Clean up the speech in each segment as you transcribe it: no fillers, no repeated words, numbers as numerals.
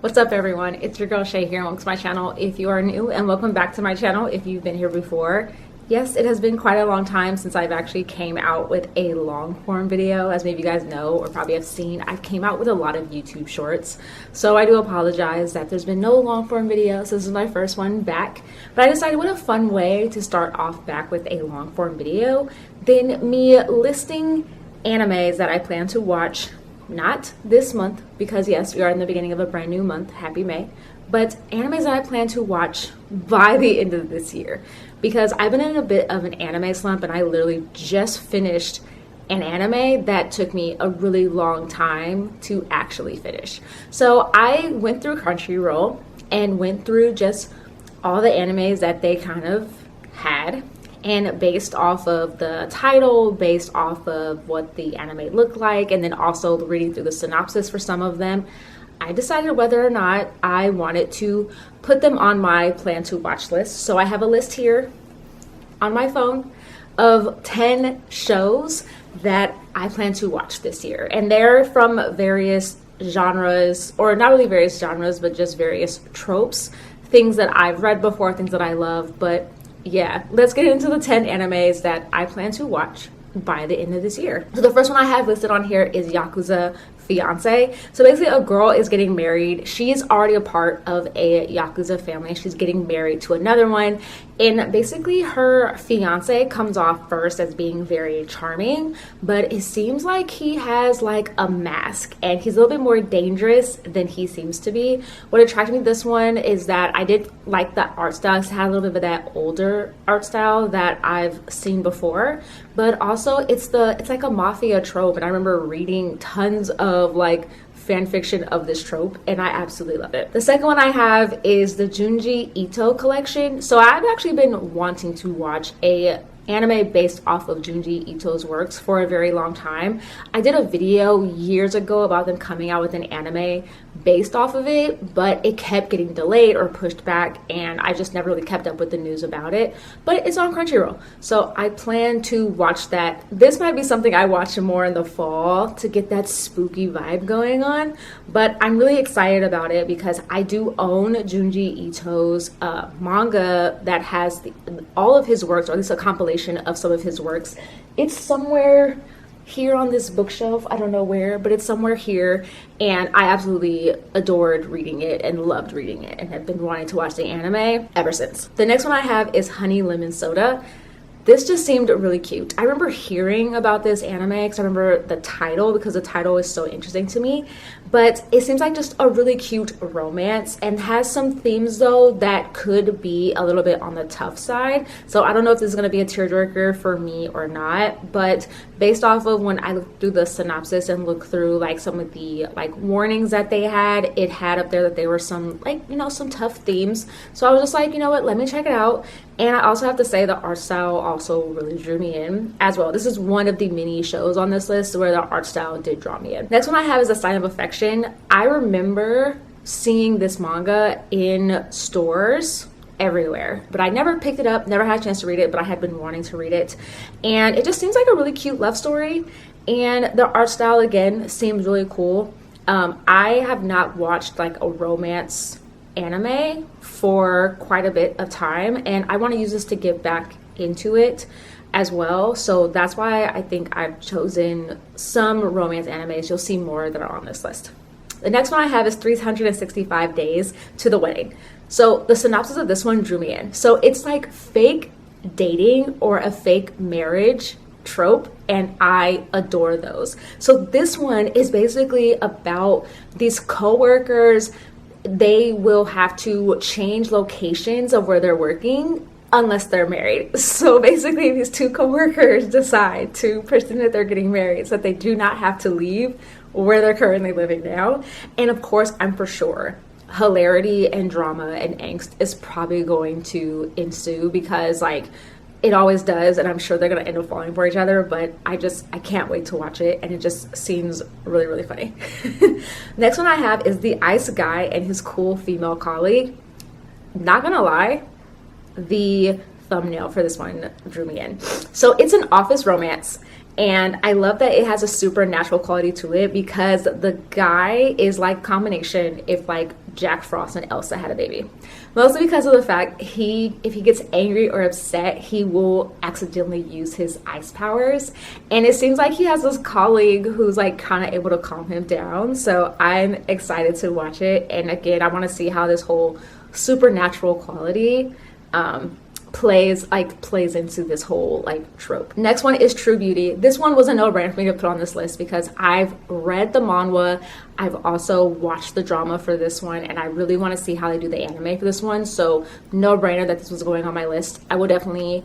What's up everyone, it's your girl Shay here. Welcome to my channel if you are new, and welcome back to my channel if you've been here before. Yes, it has been quite a long time since I've actually came out with a long form video. As maybe you guys know or probably have seen, I came out with a lot of YouTube shorts, so I do apologize that there's been no long form videos. This is my first one back, but I decided what a fun way to start off back with a long form video than me listing animes that I plan to watch, not this month, because yes, we are in the beginning of a brand new month, happy May, but animes that I plan to watch by the end of this year, because I've been in a bit of an anime slump and I literally just finished an anime that took me a really long time to actually finish. So I went through Crunchyroll and went through just all the animes that they kind of had, and based off of the title, based off of what the anime looked like, and then also reading through the synopsis for some of them, I decided whether or not I wanted to put them on my plan to watch list. So I have a list here on my phone of 10 shows that I plan to watch this year. And they're from various genres, or not really various genres, but just various tropes, things that I've read before, things that I love. But yeah, let's get into the 10 animes that I plan to watch by the end of this year. So the first one I have listed on here is Yakuza Fiance. So basically a girl is getting married. She's already a part of a Yakuza family. She's getting married to another one. And basically her fiance comes off first as being very charming, but it seems like he has like a mask and he's a little bit more dangerous than he seems to be. What attracted me to this one is that I did like the art style. It had a little bit of that older art style that I've seen before, but also it's like a mafia trope, and I remember reading tons of like fan fiction of this trope, and I absolutely love it. The second one I have is the Junji Itto collection. So I've actually been wanting to watch a anime based off of Junji Itto's works for a very long time. I did a video years ago about them coming out with an anime based off of it, but it kept getting delayed or pushed back, and I just never really kept up with the news about it. But it's on Crunchyroll, so I plan to watch that. This might be something I watch more in the fall to get that spooky vibe going on, but I'm really excited about it because I do own Junji Itto's manga that has all of his works, or at least a compilation of some of his works. It's somewhere here on this bookshelf, I don't know where, but it's somewhere here, and I absolutely adored reading it and loved reading it and have been wanting to watch the anime ever since. The next one I have is Honey Lemon Soda. This just seemed really cute. I remember hearing about this anime because I remember the title, because the title is so interesting to me, but it seems like just a really cute romance and has some themes though that could be a little bit on the tough side. So I don't know if this is going to be a tearjerker for me or not, but based off of when I looked through the synopsis and looked through like some of the like warnings that they had, it had up there that there were some like, you know, some tough themes. So I was just like, you know what, let me check it out. And I also have to say the art style also really drew me in as well. This is one of the many shows on this list where the art style did draw me in. Next one I have is A Sign of Affection. I remember seeing this manga in stores everywhere, but I never picked it up, never had a chance to read it, but I had been wanting to read it. And it just seems like a really cute love story. And the art style, again, seems really cool. I have not watched like a romance anime for quite a bit of time, and I want to use this to get back into it as well. So that's why I think I've chosen some romance animes. You'll see more that are on this list. The next one I have is 365 Days to the Wedding. So the synopsis of this one drew me in. So it's like fake dating or a fake marriage trope, and I adore those. So this one is basically about these co-workers. They will have to change locations of where they're working unless they're married. So basically these two co-workers decide to pretend that they're getting married so that they do not have to leave where they're currently living now. And of course, I'm for sure hilarity and drama and angst is probably going to ensue, because like it always does, and I'm sure they're gonna end up falling for each other, but I can't wait to watch it, and it just seems really, really funny. Next one I have is The Ice Guy and His Cool Female Colleague. Not gonna lie, the thumbnail for this one drew me in. So it's an office romance, And I love that it has a supernatural quality to it because the guy is like a combination if like Jack Frost and Elsa had a baby. Mostly because of the fact if he gets angry or upset, he will accidentally use his ice powers. And it seems like he has this colleague who's like kind of able to calm him down. So I'm excited to watch it. And again, I want to see how this whole supernatural quality plays into this whole like trope. Next one is True Beauty. This one was a no-brainer for me to put on this list because I've read the manhwa, I've also watched the drama for this one, and I really want to see how they do the anime for this one. So no-brainer that this was going on my list. I will definitely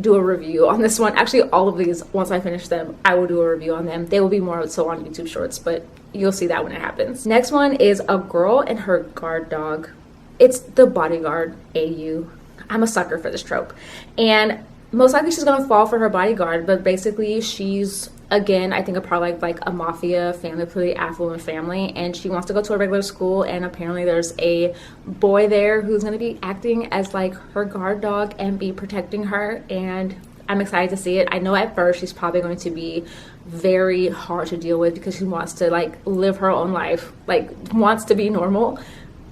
do a review on this one. Actually, all of these, once I finish them, I will do a review on them. They will be more so on YouTube Shorts, but you'll see that when it happens. Next one is A Girl and Her Guard Dog. It's the Bodyguard AU. I'm a sucker for this trope. And most likely she's going to fall for her bodyguard, but basically she's, again, I think probably like a mafia family, pretty affluent family, and she wants to go to a regular school, and apparently there's a boy there who's going to be acting as like her guard dog and be protecting her, and I'm excited to see it. I know at first she's probably going to be very hard to deal with because she wants to like live her own life, like wants to be normal,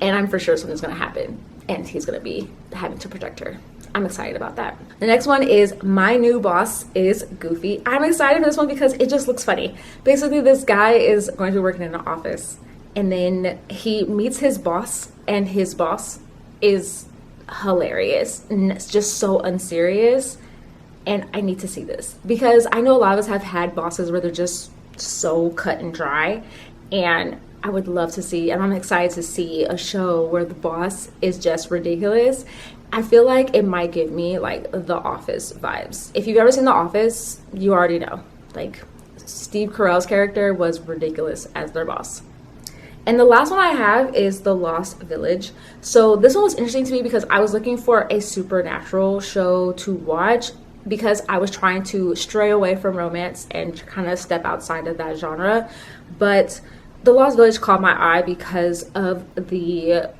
and I'm for sure something's going to happen. And he's going to be having to protect her. I'm excited about that. The next one is My New Boss is Goofy. I'm excited for this one because it just looks funny. Basically, this guy is going to be working in an office, and then he meets his boss, and his boss is hilarious. And it's just so unserious. And I need to see this because I know a lot of us have had bosses where they're just so cut and dry. And I would love to see, and I'm excited to see a show where the boss is just ridiculous. I feel like it might give me like The Office vibes. If you've ever seen The Office, you already know. Like Steve Carell's character was ridiculous as their boss. And the last one I have is The Lost Village. So this one was interesting to me because I was looking for a supernatural show to watch because I was trying to stray away from romance and kind of step outside of that genre. But The Lost Village caught my eye because of the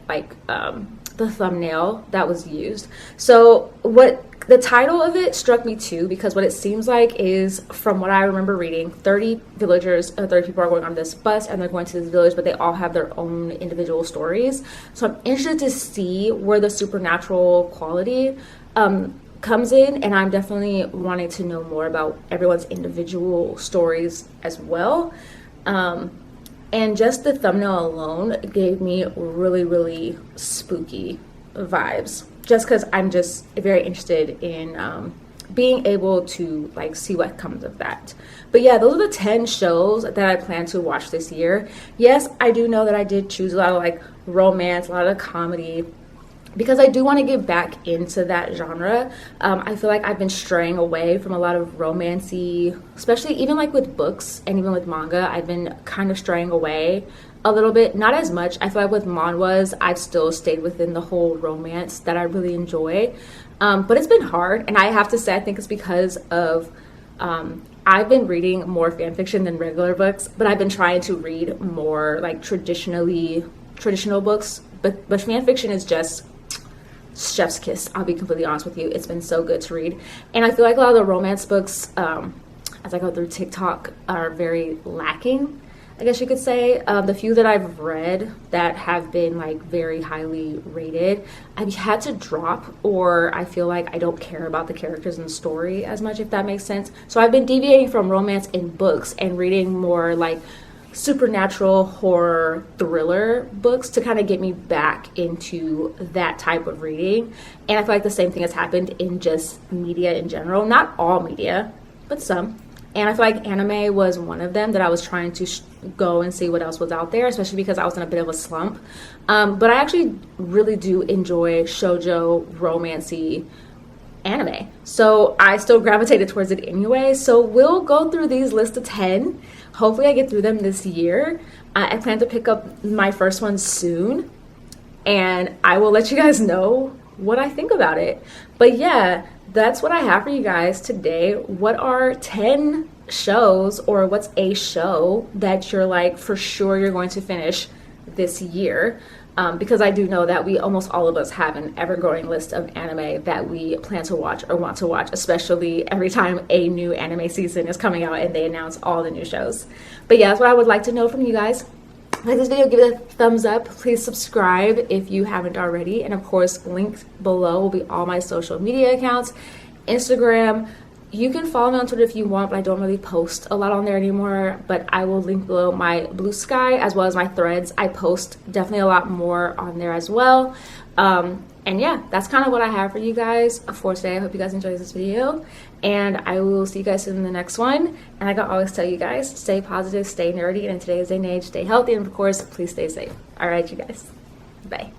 the thumbnail that was used. So what the title of it struck me too, because what it seems like is, from what I remember reading, 30 people are going on this bus and they're going to this village, but they all have their own individual stories. So I'm interested to see where the supernatural quality comes in, and I'm definitely wanting to know more about everyone's individual stories as well. And just the thumbnail alone gave me really, really spooky vibes. Just because I'm just very interested in being able to like see what comes of that. But yeah, those are the 10 shows that I plan to watch this year. Yes, I do know that I did choose a lot of like romance, a lot of comedy, because I do want to get back into that genre. I feel like I've been straying away from a lot of romancy, especially even like with books and even with manga. I've been kind of straying away a little bit, not as much. I feel like with manhwas, I've still stayed within the whole romance that I really enjoy. But it's been hard, and I have to say, I think it's because of I've been reading more fan fiction than regular books, but I've been trying to read more like traditional books. But fan fiction is just chef's kiss. I'll be completely honest with you. It's been so good to read. And I feel like a lot of the romance books, as I go through TikTok, are very lacking, I guess you could say. The few that I've read that have been like very highly rated, I've had to drop, or I feel like I don't care about the characters and the story as much, if that makes sense. So I've been deviating from romance in books and reading more like supernatural horror thriller books to kind of get me back into that type of reading. And I feel like the same thing has happened in just media in general. Not all media, but some. And I feel like anime was one of them that I was trying to go and see what else was out there, especially because I was in a bit of a slump. But I actually really do enjoy shoujo romancy anime. So I still gravitated towards it anyway. So we'll go through these lists of 10. Hopefully I get through them this year. I plan to pick up my first one soon, and I will let you guys know what I think about it. But yeah, that's what I have for you guys today. What are 10 shows, or what's a show that you're like for sure you're going to finish this year? because I do know that almost all of us have an ever-growing list of anime that we plan to watch or want to watch, especially every time a new anime season is coming out and they announce all the new shows. But yeah, that's what I would like to know from you guys. Like this video, give it a thumbs up. Please subscribe if you haven't already. And of course, linked below will be all my social media accounts. Instagram. You can follow me on Twitter if you want, but I don't really post a lot on there anymore. But I will link below my Blue Sky as well as my Threads. I post definitely a lot more on there as well. And yeah, that's kind of what I have for you guys for today. I hope you guys enjoyed this video, and I will see you guys soon in the next one. And like I always tell you guys, stay positive, stay nerdy, and in today's day and age, stay healthy, and of course, please stay safe. All right, you guys. Bye.